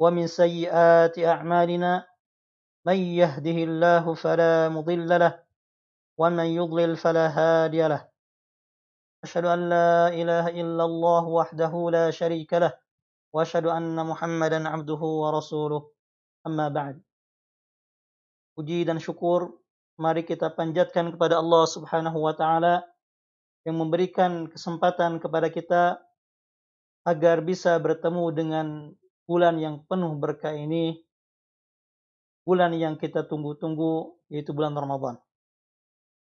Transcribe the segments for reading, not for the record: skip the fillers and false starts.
ومن سيئات أعمالنا من يهده الله فلا مضل له ومن يضلل فلا هادي له أشهد أن لا إله إلا الله وحده لا شريك له وأشهد أن محمدا عبده ورسوله أما بعد. Puji dan syukur mari kita panjatkan kepada Allah Subhanahu wa taala yang memberikan kesempatan kepada kita agar bisa bertemu dengan bulan yang penuh berkah ini, bulan yang kita tunggu-tunggu, yaitu bulan Ramadan.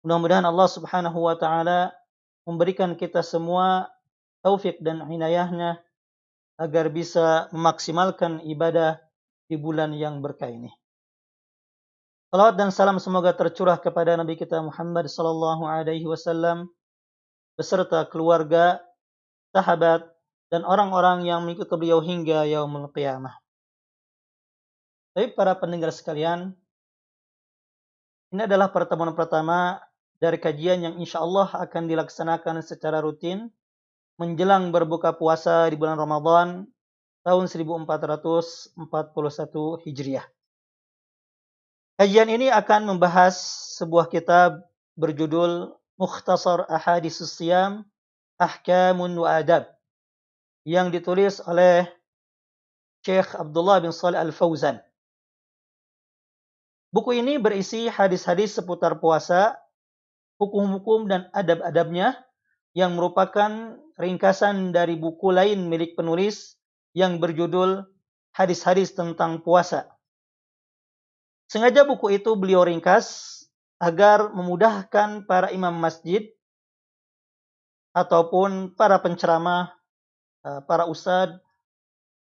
Mudah-mudahan Allah Subhanahu wa taala memberikan kita semua taufik dan inayahnya agar bisa memaksimalkan ibadah di bulan yang berkah ini. Salawat dan salam semoga tercurah kepada Nabi kita Muhammad sallallahu alaihi wasallam beserta keluarga, sahabat, dan orang-orang yang mengikuti beliau hingga yaumul qiyamah. Baik para pendengar sekalian, ini adalah pertemuan pertama dari kajian yang insya Allah akan dilaksanakan secara rutin menjelang berbuka puasa di bulan Ramadan tahun 1441 Hijriah. Kajian ini akan membahas sebuah kitab berjudul Mukhtasar Ahaditsus Shiyam Ahkamun wa Adab yang ditulis oleh Syekh Abdullah bin Shalih Al-Fauzan. Buku ini berisi hadis-hadis seputar puasa, hukum-hukum dan adab-adabnya yang merupakan ringkasan dari buku lain milik penulis yang berjudul Hadis-hadis tentang Puasa. Sengaja buku itu beliau ringkas agar memudahkan para imam masjid ataupun para penceramah, para ustadz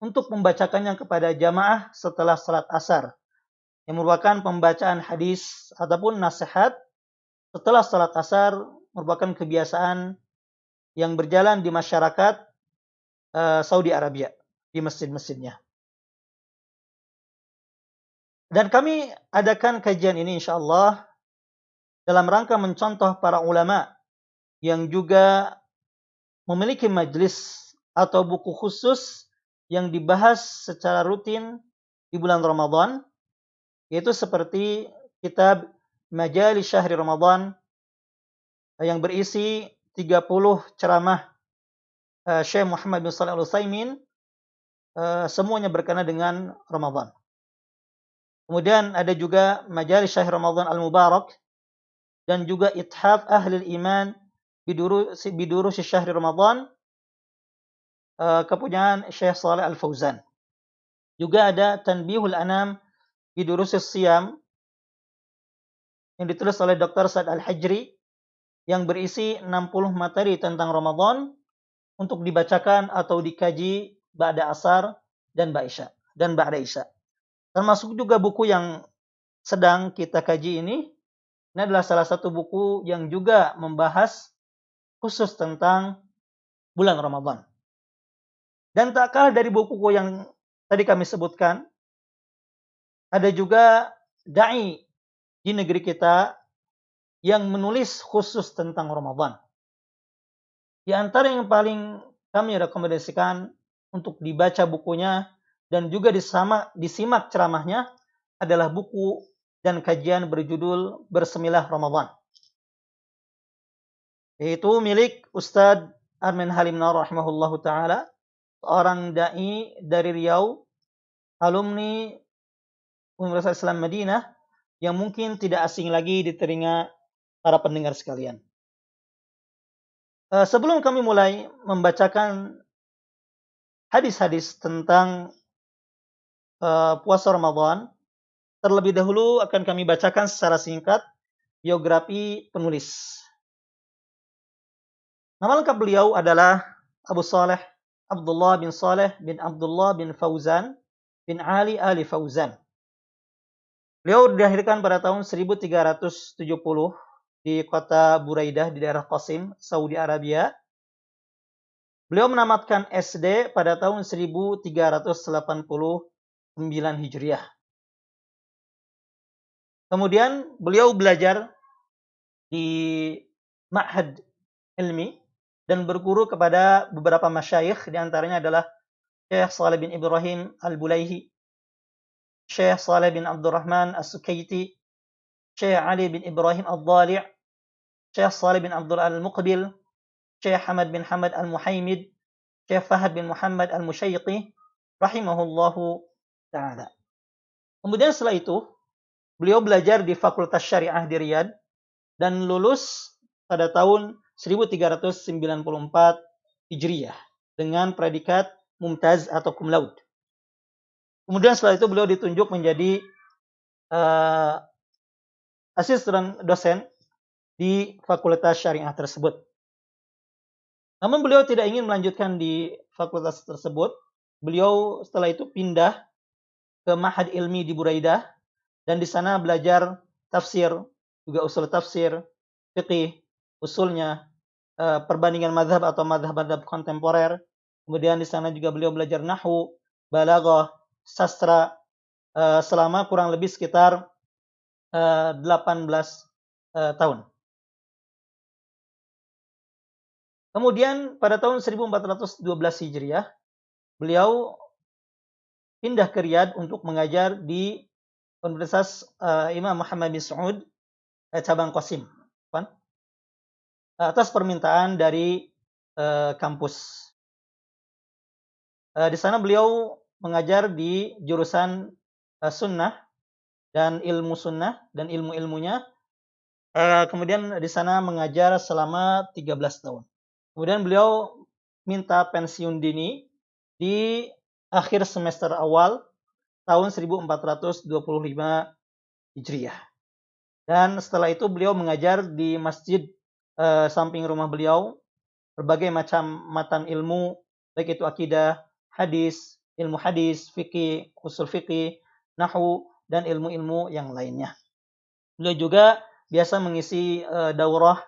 untuk membacakannya kepada jamaah setelah salat asar, yang merupakan pembacaan hadis ataupun nasihat setelah salat asar merupakan kebiasaan yang berjalan di masyarakat Saudi Arabia, di masjid-masjidnya. Dan kami adakan kajian ini insyaallah dalam rangka mencontoh para ulama yang juga memiliki majlis atau buku khusus yang dibahas secara rutin di bulan Ramadan, yaitu seperti kitab Majalis Syahri Ramadan yang berisi 30 ceramah Syekh Muhammad bin Shalih Al-Utsaimin, semuanya berkenaan dengan Ramadan. Kemudian ada juga Majalis Syahri Ramadan Al-Mubarak dan juga Ithaf Ahli Iman Bidurus Syahri Ramadan, kepunyaan Syekh Shalih Al-Fauzan. Juga ada Tanbihul Anam Bidurus Shiyam yang ditulis oleh Dr. Sa'ad Al-Hajri yang berisi 60 materi tentang Ramadan untuk dibacakan atau dikaji ba'da asar dan ba'da isya. Termasuk juga buku yang sedang kita kaji ini adalah salah satu buku yang juga membahas khusus tentang bulan Ramadan. Dan tak kalah dari buku-buku yang tadi kami sebutkan, ada juga da'i di negeri kita yang menulis khusus tentang Ramadan. Di antara yang paling kami rekomendasikan untuk dibaca bukunya dan juga disimak ceramahnya adalah buku dan kajian berjudul Bersemilah Ramadan, yaitu milik Ustadz Arman Halim Nar rahimahullahu ta'ala, seorang da'i dari Riau, alumni Universitas Islam Madinah, yang mungkin tidak asing lagi di telinga para pendengar sekalian. Sebelum kami mulai membacakan hadis-hadis tentang puasa Ramadan, terlebih dahulu akan kami bacakan secara singkat biografi penulis. Nama lengkap beliau adalah Abu Saleh Abdullah bin Saleh bin Abdullah bin Fauzan bin Ali Fauzan. Beliau dilahirkan pada tahun 1370 di kota Buraidah di daerah Qasim, Saudi Arabia. Beliau menamatkan SD pada tahun 1389 Hijriah. Kemudian beliau belajar di Ma'had Ilmi dan berguru kepada beberapa masyayikh, di antaranya adalah Syekh Saleh bin Ibrahim Al-Bulaihi, Syekh Saleh bin Abdurrahman As-Sukaiti, Syekh Ali bin Ibrahim Al-Dhali', Syekh Saleh bin Abdul Al-Muqbil, Syekh Hamad bin Hamad Al-Muhaimid, Syekh Fahad bin Muhammad Al-Musyaiqi, rahimahullahu ta'ala. Kemudian setelah itu, beliau belajar di Fakultas Syariah di Riyadh dan lulus pada tahun 1394 Hijriyah dengan predikat Mumtaz atau Cum Laude. Kemudian setelah itu beliau ditunjuk menjadi asisten dosen di Fakultas Syariah tersebut. Namun beliau tidak ingin melanjutkan di fakultas tersebut. Beliau setelah itu pindah ke Ma'had Ilmi di Buraidah dan di sana belajar tafsir, juga usul tafsir, fiqih, usulnya, perbandingan mazhab atau mazhab-mazhab kontemporer. Kemudian di sana juga beliau belajar nahwu, balaghah, sastra selama kurang lebih sekitar 18 tahun. Kemudian pada tahun 1412 Hijriah, beliau pindah ke Riyadh untuk mengajar di Universitas Imam Muhammad bin Saud cabang Qasim, atas permintaan dari kampus. Di sana beliau mengajar di jurusan sunnah dan ilmu sunnah dan ilmu-ilmunya. Kemudian di sana mengajar selama 13 tahun. Kemudian beliau minta pensiun dini di akhir semester awal tahun 1425 Hijriah. Dan setelah itu beliau mengajar di masjid samping rumah beliau berbagai macam matan ilmu, baik itu akidah, hadis, ilmu hadis, fikih, usul fikih, nahwu, dan ilmu-ilmu yang lainnya. Beliau juga biasa mengisi daurah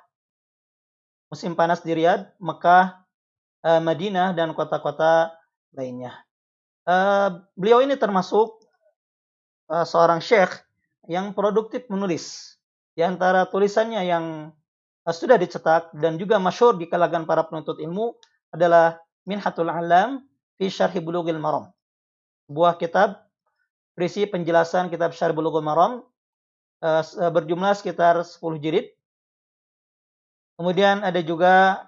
musim panas di Riyadh, Mekah, Madinah, dan kota-kota lainnya. Beliau ini termasuk seorang syekh yang produktif menulis. Di antara tulisannya yang sudah dicetak dan juga masyhur di kalangan para penuntut ilmu adalah Minhatul Alam fi Syarhi Bulughil Maram. Sebuah kitab berisi penjelasan kitab Syarh Bulughul Maram berjumlah sekitar 10 jilid. Kemudian ada juga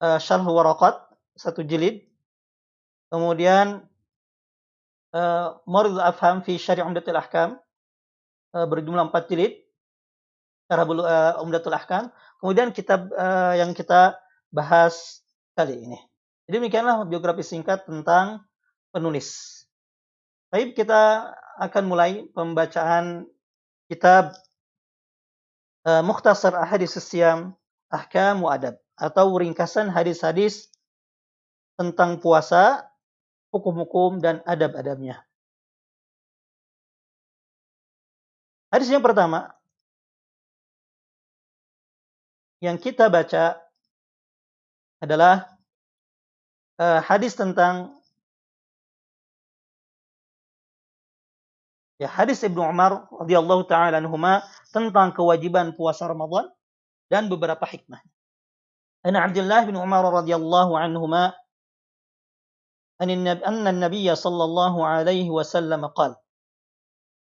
Syarh Waraqat 1 jilid. Kemudian Mawridul Afham fi Syarh Umdatul Ahkam berjumlah 4 jilid. Syarh Umdatul Ahkam. Kemudian kitab yang kita bahas kali ini. Jadi demikianlah biografi singkat tentang penulis. Baik, kita akan mulai pembacaan kitab Mukhtasar Ahadits Siyam Ahkam wa Adab, atau ringkasan hadis-hadis tentang puasa, hukum-hukum dan adab-adabnya. Hadis yang pertama yang kita baca adalah hadis tentang hadis Ibnu Umar radhiyallahu taala anhuma tentang kewajiban puasa Ramadan dan beberapa hikmah. Ana Abdullah bin Umar radhiyallahu anhuma anna an-nabiy sallallahu alaihi wasallam qala.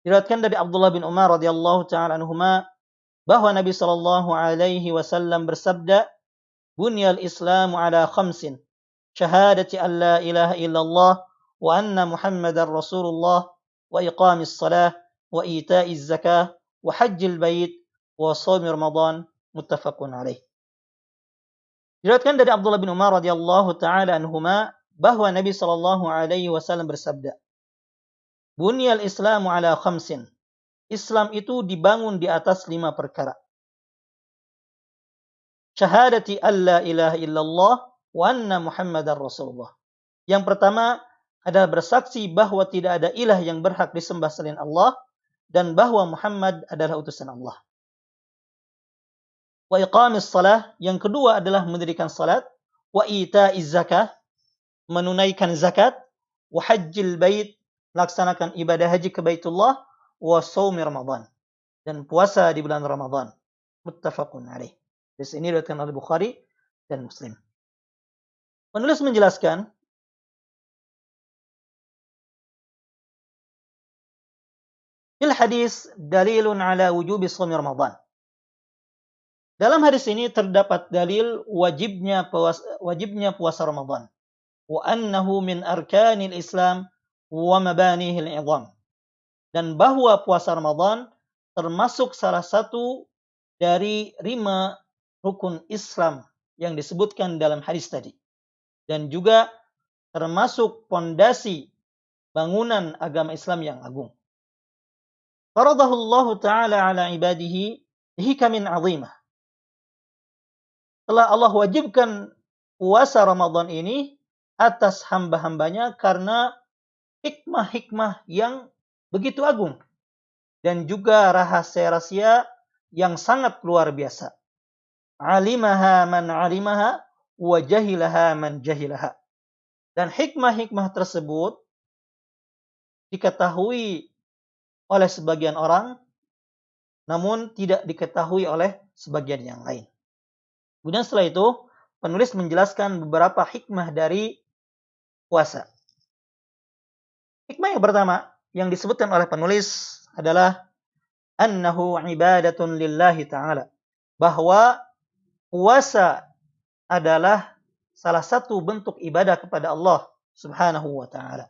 Diriwayatkan dari Abdullah bin Umar radhiyallahu taala anhuma bahwa Nabi sallallahu alaihi wasallam bersabda, "Bunyal Islamu ala khamsin, syahadati an la ilaha illallah wa anna Muhammadar Rasulullah wa iqamis salah wa ita'iz zakah wa hajjil bait wa shaumi Ramadan." Muttafaqun alaih. Diriwayatkan dari Abdullah bin Umar radhiyallahu taala anhuma bahwa Nabi sallallahu alaihi wasallam bersabda, "Bunyal Islamu ala khamsin." Islam itu dibangun di atas 5 perkara. Syahadati alla ilaha illallah wa anna Muhammadar Rasulullah. Yang pertama adalah bersaksi bahwa tidak ada ilah yang berhak disembah selain Allah dan bahwa Muhammad adalah utusan Allah. Wa iqamis salah, yang kedua adalah mendirikan salat, wa ita'iz zakah, menunaikan zakat, wa hajjil bait, melaksanakan ibadah haji ke Baitullah, wa shaumi Ramadan, dan puasa di bulan Ramadan. Muttafaqun alaih. Di sini diriwayatkan oleh Bukhari dan Muslim. Penulis menjelaskan Fil hadis dalilun ala wujubi shaumi Ramadan. Dalam hadis ini terdapat dalil wajibnya puasa Ramadan. Wa annahu min arkanil Islam wa mabanihil idham. Dan bahwa puasa Ramadan termasuk salah satu dari 5 rukun Islam yang disebutkan dalam hadis tadi. Dan juga termasuk pondasi bangunan agama Islam yang agung. Faradahu Allah Ta'ala ala ibadihi hikamin azimah. Telah Allah wajibkan puasa Ramadan ini atas hamba-hambanya karena hikmah-hikmah yang begitu agung. Dan juga rahasia-rahasia yang sangat luar biasa. Alimaha man alimaha wa jahilaha man jahilaha. Dan hikmah-hikmah tersebut diketahui oleh sebagian orang, namun tidak diketahui oleh sebagian yang lain. Kemudian setelah itu, penulis menjelaskan beberapa hikmah dari puasa. Hikmah yang pertama yang disebutkan oleh penulis adalah annahu ibadatun lillahi ta'ala. Bahwa puasa adalah salah satu bentuk ibadah kepada Allah Subhanahu wa ta'ala.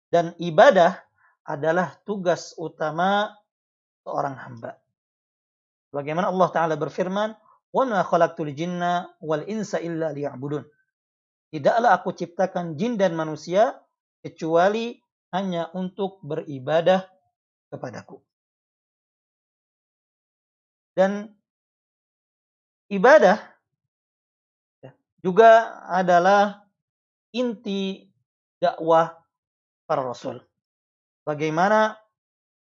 Dan ibadah adalah tugas utama seorang hamba. Bagaimana Allah Ta'ala berfirman, وَمَا خَلَقْتُ الْجِنَّ وَالْإِنسَ إِلَّا لِيَعْبُدُونَ. Tidaklah aku ciptakan jin dan manusia kecuali hanya untuk beribadah kepadaku. Dan ibadah juga adalah inti dakwah para rasul. Bagaimana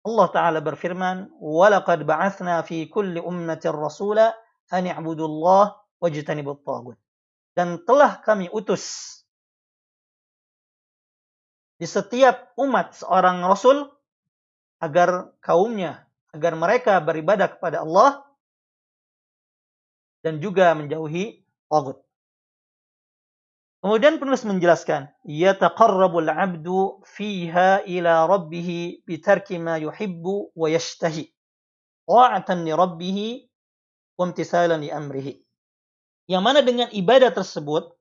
Allah Ta'ala berfirman, وَلَقَدْ بَعَثْنَا فِي كُلِّ أُمَّةٍ رَسُولًا أَنِ اعْبُدُوا اللَّهَ وَاجْتَنِبُوا الطَّاغُوتَ. Dan telah kami utus di setiap umat seorang rasul agar mereka beribadah kepada Allah dan juga menjauhi taghut. Kemudian penulis menjelaskan, yataqarrabul 'abdu fiha ila rabbih bitarki ma yuhibbu wa yashtahi, ta'atan li rabbih wa imtisalan li amrihi. Yang mana dengan ibadah tersebut,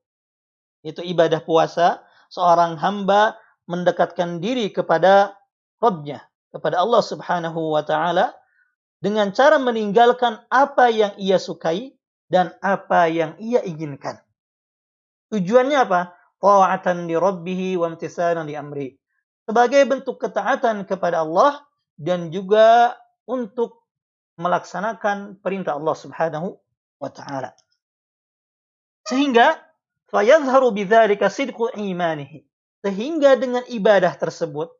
yaitu ibadah puasa, seorang hamba mendekatkan diri kepada Rabb-Nya, kepada Allah Subhanahu wa ta'ala, dengan cara meninggalkan apa yang ia sukai dan apa yang ia inginkan. Tujuannya apa? Ta'atan li rabbih wa imtisalan li amri. Sebagai bentuk ketaatan kepada Allah dan juga untuk melaksanakan perintah Allah Subhanahu wa ta'ala. Sehingga fayadhharu bidzalika sidqu imanihi. Sehingga dengan ibadah tersebut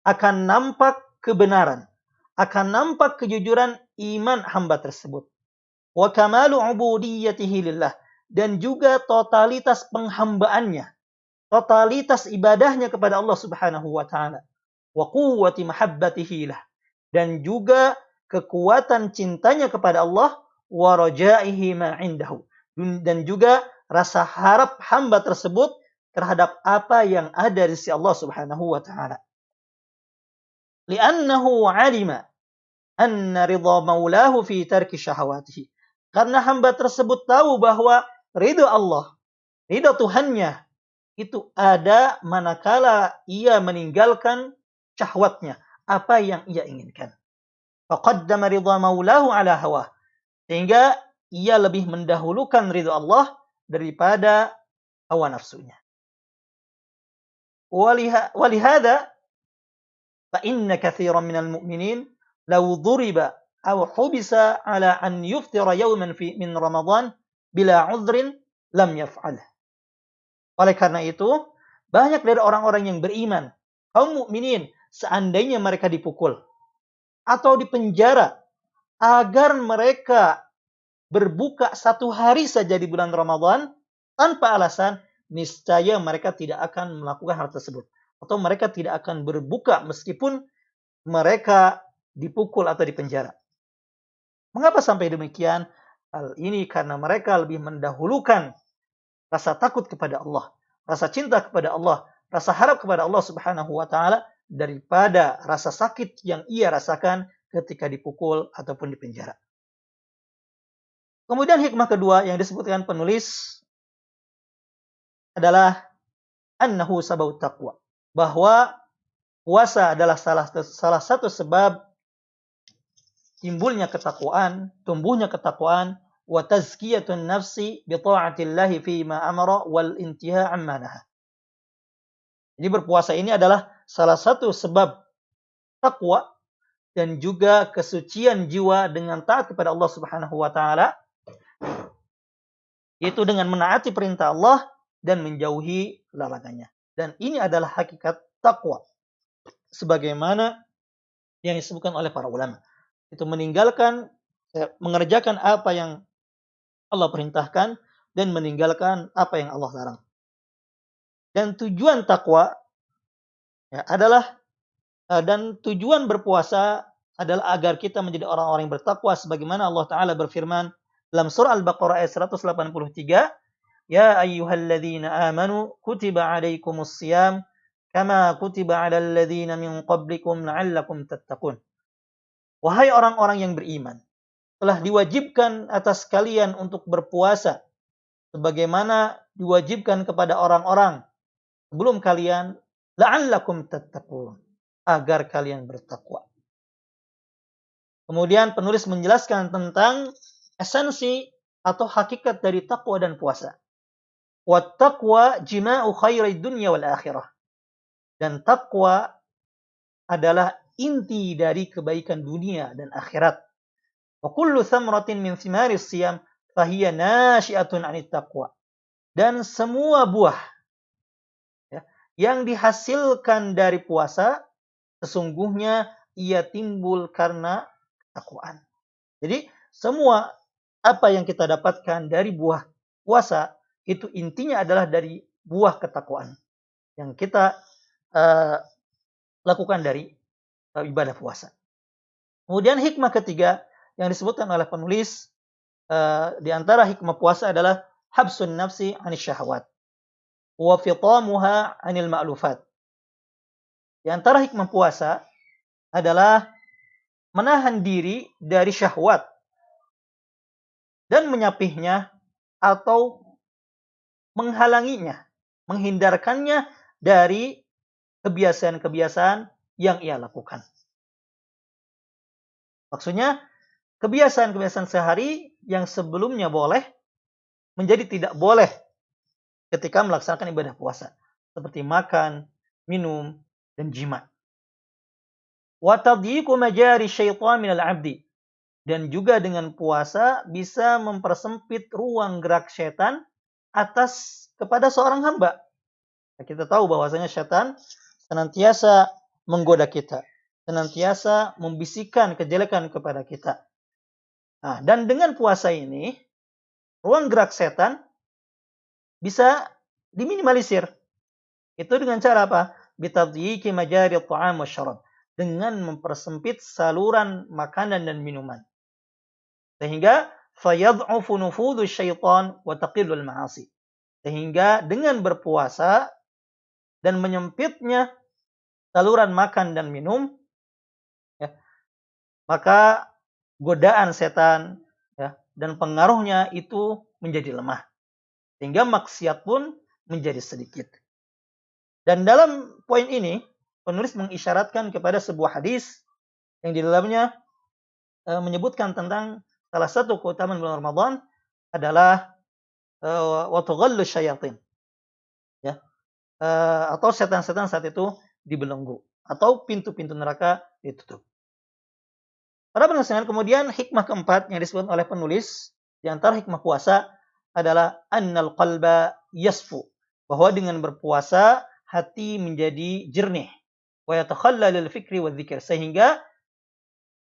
akan nampak kebenaran, akan nampak kejujuran iman hamba tersebut. Wa kamalu ubudiyyatihi lillah. Dan juga totalitas penghambaannya, totalitas ibadahnya kepada Allah Subhanahu wa ta'ala. Wa quwwati mahabbatihi lah. Dan juga kekuatan cintanya kepada Allah, wa rajaihi ma indahu. Dan juga rasa harap hamba tersebut terhadap apa yang ada di sisi Allah Subhanahu wa ta'ala. Li'annahu 'alima anna ridha maulahu fi tarki syahawatihi. Karena hamba tersebut tahu bahwa ridha Allah, ridha Tuhannya itu ada manakala ia meninggalkan syahwatnya, apa yang ia inginkan. Faqaddama ridha maulahu ala hawah. Sehingga ia lebih mendahulukan ridha Allah daripada hawa nafsunya. Walihada fa inna katsiran minal mu'minin law duriba aw hubisa ala an yuftira yawman min Ramadan bila udhrin lam yaf'al. Oleh karena itu, banyak dari orang-orang yang beriman, kaum mukminin, seandainya mereka dipukul atau dipenjara agar mereka berbuka 1 hari saja di bulan Ramadan tanpa alasan, niscaya mereka tidak akan melakukan hal tersebut. Atau mereka tidak akan berbuka meskipun mereka dipukul atau dipenjara. Mengapa sampai demikian? Hal ini karena mereka lebih mendahulukan rasa takut kepada Allah, rasa cinta kepada Allah, rasa harap kepada Allah Subhanahu wa ta'ala daripada rasa sakit yang ia rasakan ketika dipukul ataupun dipenjara. Kemudian hikmah kedua yang disebutkan penulis adalah annahu sababut taqwa, bahwa puasa adalah salah satu sebab timbulnya ketakwaan, tumbuhnya ketakwaan, wa tazkiyatun nafsi bi ta'atillahi fi ma amara wal intiha amma naha. Jadi berpuasa ini adalah salah satu sebab takwa dan juga kesucian jiwa dengan taat kepada Allah Subhanahu wa taala, yaitu dengan menaati perintah Allah dan menjauhi larangannya. Dan ini adalah hakikat takwa sebagaimana yang disebutkan oleh para ulama. Itu mengerjakan apa yang Allah perintahkan dan meninggalkan apa yang Allah larang. Dan tujuan takwa adalah dan tujuan berpuasa adalah agar kita menjadi orang-orang yang bertakwa sebagaimana Allah taala berfirman dalam surah Al-Baqarah ayat 183, "Ya ayyuhalladzina amanu kutiba 'alaikumus shiyam kama kutiba 'alal ladzina min qablikum la'allakum tattaqun." Wahai orang-orang yang beriman, telah diwajibkan atas kalian untuk berpuasa sebagaimana diwajibkan kepada orang-orang sebelum kalian, la'allakum tattaqun, agar kalian bertakwa. Kemudian penulis menjelaskan tentang esensi atau hakikat dari takwa dan puasa. Wat taqwa jima'u khairid dunya wal akhirah. Dan takwa adalah inti dari kebaikan dunia dan akhirat. Wa kullu thamratin min thimaris siyam fahiya nashi'atun 'anit taqwa. Dan semua buah yang dihasilkan dari puasa sesungguhnya ia timbul karena ketakwaan. Jadi semua apa yang kita dapatkan dari buah puasa itu intinya adalah dari buah ketakwaan yang kita lakukan dari ibadah puasa. Kemudian hikmah ketiga yang disebutkan oleh penulis di antara hikmah puasa adalah habsun nafsi 'anis syahwat wa fitamuha 'anil ma'lufat. Di antara hikmah puasa adalah menahan diri dari syahwat dan menyapihnya atau menghalanginya, menghindarkannya dari kebiasaan-kebiasaan yang ia lakukan. Maksudnya, kebiasaan-kebiasaan sehari yang sebelumnya boleh menjadi tidak boleh ketika melaksanakan ibadah puasa, seperti makan, minum, dan jima. Wa tadyiqu majari syaitan minal 'abdi. Dan juga dengan puasa bisa mempersempit ruang gerak setan kepada seorang hamba. Kita tahu bahwasanya setan senantiasa menggoda kita, senantiasa membisikkan kejelekan kepada kita. Nah, dan dengan puasa ini, ruang gerak setan bisa diminimalisir. Itu dengan cara apa? Bitadyiqi majari at-ta'am wasyarab. Dengan mempersempit saluran makanan dan minuman. Sehingga fayad'ufu nufudhu syaitan wa taqillul ma'asi. Sehingga dengan berpuasa dan menyempitnya saluran makan dan minum, maka godaan setan dan pengaruhnya itu menjadi lemah. Sehingga maksiat pun menjadi sedikit. Dan dalam poin ini, penulis mengisyaratkan kepada sebuah hadis yang di dalamnya menyebutkan tentang salah satu keutamaan bulan Ramadan adalah wa tughallu syayatin. Atau setan-setan saat itu dibelenggu atau pintu-pintu neraka ditutup. Pada penjelasan kemudian hikmah keempat yang disebut oleh penulis di antara hikmah puasa adalah annal qalba yasfu, bahwa dengan berpuasa hati menjadi jernih, wa yatakhallalul fikri wadh-dzikr, sehingga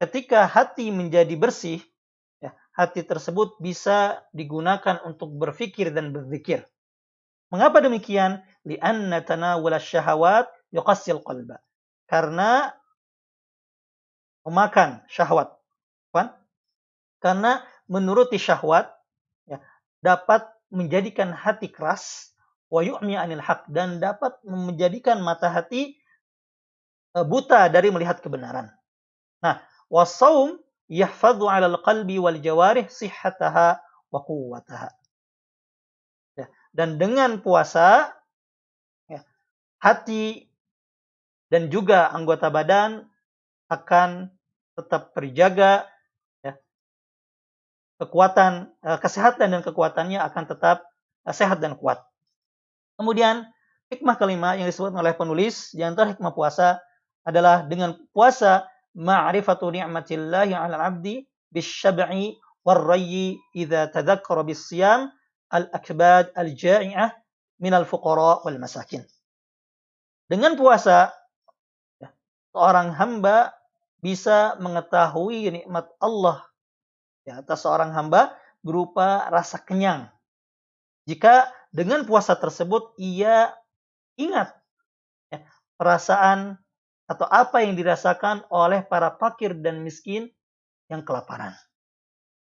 ketika hati menjadi bersih, hati tersebut bisa digunakan untuk berfikir dan berzikir. Mengapa demikian? Li'anna tanawul syahawat yuqassil qalba. Karena memakan syahwat. Karena menuruti syahwat dapat menjadikan hati keras, wa yu'mi 'anil haq, dan dapat menjadikan mata hati buta dari melihat kebenaran. Nah, wasaum yahfadhu 'alal qalbi wal jawarih sihhataha wa quwwataha. Ya, dan dengan puasa ya, hati dan juga anggota badan akan tetap terjaga ya, kesehatan dan kekuatannya akan tetap sehat dan kuat. Kemudian hikmah kelima yang disebut oleh penulis di antara hikmah puasa adalah dengan puasa ma'rifatu ni'matillahi 'alal 'abdi bisyab'i warrayyi idza tadzakkara bis-siyam al-akbad al-ja'i'ah minal fuqara wal masakin. Dengan puasa ya, seorang hamba bisa mengetahui nikmat Allah ya, atas seorang hamba berupa rasa kenyang. Jika dengan puasa tersebut ia ingat ya, perasaan atau apa yang dirasakan oleh para fakir dan miskin yang kelaparan.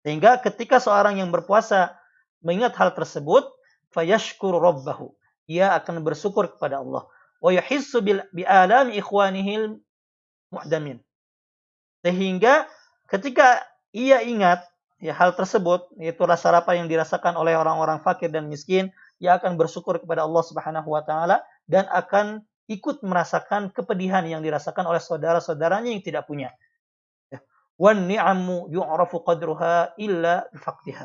Sehingga ketika seorang yang berpuasa mengingat hal tersebut, fayashkuru rabbahu. Ia akan bersyukur kepada Allah. Wa yuhissu bi'alami ikhwanihil mu'damin. Sehingga ketika ia ingat ya, hal tersebut, yaitu rasa lapar yang dirasakan oleh orang-orang fakir dan miskin, ia akan bersyukur kepada Allah Subhanahu wa taala dan akan ikut merasakan kepedihan yang dirasakan oleh saudara-saudaranya yang tidak punya. Ya. Wan ni'amu yu'rafu qadruha illa bifaqdiha.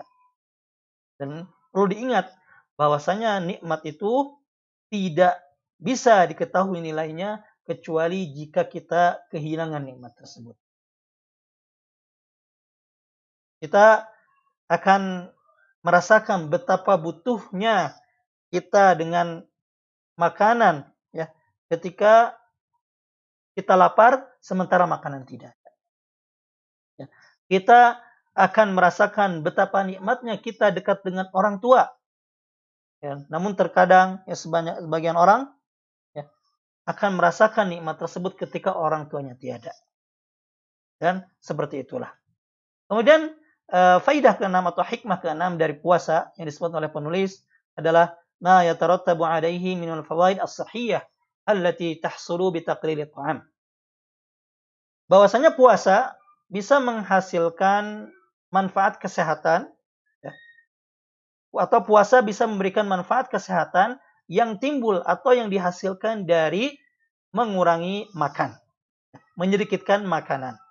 Dan perlu diingat bahwasanya nikmat itu tidak bisa diketahui nilainya kecuali jika kita kehilangan nikmat tersebut. Kita akan merasakan betapa butuhnya kita dengan makanan ya ketika kita lapar sementara makanan tidak. Ya. Kita akan merasakan betapa nikmatnya kita dekat dengan orang tua. Ya. Namun terkadang ya sebagian orang ya, akan merasakan nikmat tersebut ketika orang tuanya tiada. Dan seperti itulah. Kemudian faidah ke-6 atau hikmah ke-6 dari puasa yang disebut oleh penulis adalah ma yatarattabu alaihi minal fawaid as-sahihah allati tahsulu bi taqlilit ta'am. Bahwasanya puasa bisa menghasilkan manfaat kesehatan ya, atau puasa bisa memberikan manfaat kesehatan yang timbul atau yang dihasilkan dari mengurangi makan, menyedikitkan makanan.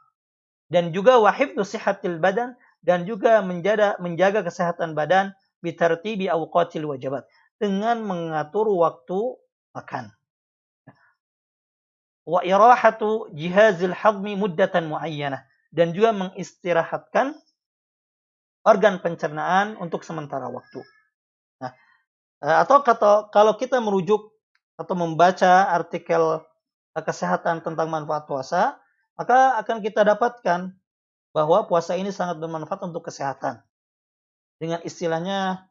Dan juga wahifdzu sihhatil badan dan juga menjaga kesehatan badan bitartibi awqatil wajibat dengan mengatur waktu makan. Wa irahatu jihazil hadmi muddatan muayyanah dan juga mengistirahatkan organ pencernaan untuk sementara waktu. Nah, atau kalau kita merujuk atau membaca artikel kesehatan tentang manfaat puasa, maka akan kita dapatkan bahwa puasa ini sangat bermanfaat untuk kesehatan. Dengan istilahnya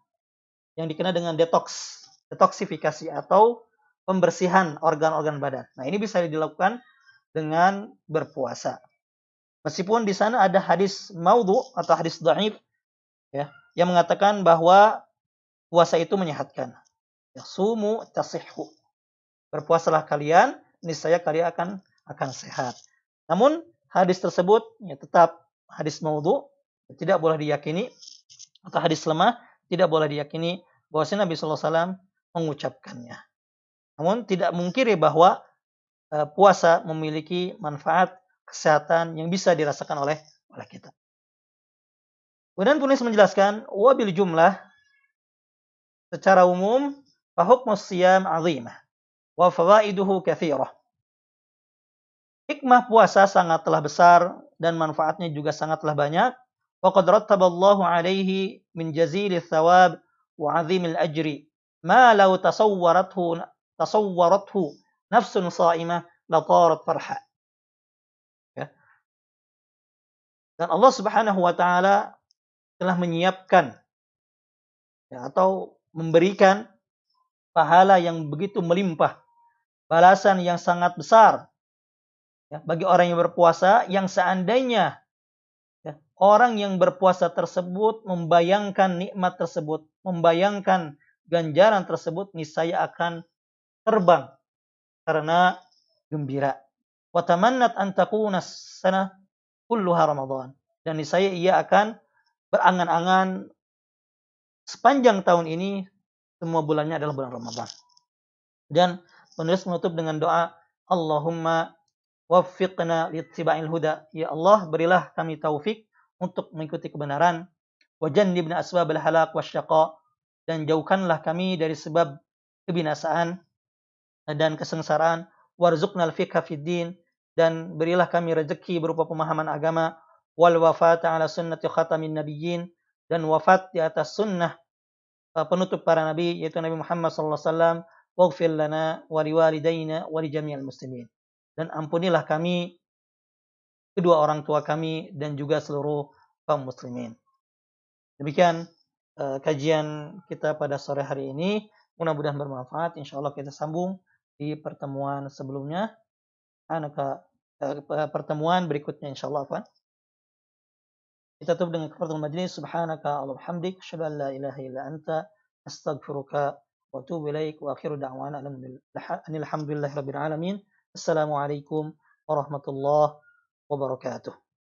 yang dikenal dengan detoksifikasi atau pembersihan organ-organ badan. Nah, ini bisa dilakukan dengan berpuasa. Meskipun di sana ada hadis maudhu atau hadis dhaif ya, yang mengatakan bahwa puasa itu menyehatkan. Ya, sumu tasihhu. Berpuasalah kalian, niscaya kalian akan sehat. Namun hadis tersebut ya, tetap hadis maudhu, tidak boleh diyakini, atau hadis lemah, tidak boleh diyakini bahwa Nabi SAW mengucapkannya. Namun tidak mungkiri bahwa puasa memiliki manfaat kesehatan yang bisa dirasakan oleh kita. Kemudian penulis menjelaskan, wabil jumlah, secara umum, fahukmus siyam azimah, wa fawaiduhu kathirah. Hikmah puasa sangatlah besar dan manfaatnya juga sangatlah banyak. Waqad rattaballahu alaihi min jazili thawab wa azimil ajri ma law tasawwarathu nafsun sa'imah la tarat farha. Ya. Dan Allah Subhanahu wa taala telah menyiapkan ya, atau memberikan pahala yang begitu melimpah, balasan yang sangat besar ya, bagi orang yang berpuasa yang seandainya ya, orang yang berpuasa tersebut membayangkan nikmat tersebut, membayangkan ganjaran tersebut, niscaya akan terbang karena gembira. wa tamannat an takuna as-sanah kulluha Ramadan. Dan niscaya ia akan berangan-angan sepanjang tahun ini semua bulannya adalah bulan Ramadan. Dan penulis menutup dengan doa, Allahumma waffiqna liittiba'il huda. Ya Allah, berilah kami taufik untuk mengikuti kebenaran. Wa jannibna asbabal halak wasyaqa. Dan jauhkanlah kami dari sebab kebinasaan dan kesengsaraan. Warzuqnal fiqha fid din. Dan berilah kami rezeki berupa pemahaman agama. Wal wafata ala sunnati khatamin nabiyyin. Dan wafat di atas sunnah penutup para nabi, yaitu Nabi Muhammad sallallahu alaihi wasallam. Waghfir lana wa liwalidayna wa li jami'il muslimin. Dan ampunilah kami, kedua orang tua kami, dan juga seluruh kaum muslimin. Demikian kajian kita pada sore hari ini. Mudah-mudahan bermanfaat. Insyaallah kita sambung di pertemuan sebelumnya. Pertemuan berikutnya insyaallah apa? Kita tutup dengan kafaratul majlis. Subhanaka Allahumma hamdik, asyhadu an la ilaha illa anta, astaghfiruka wa atubu ilaik, wa akhiru da'wana alhamdulillahi rabbil alamin. Assalamualaikum warahmatullahi wabarakatuh.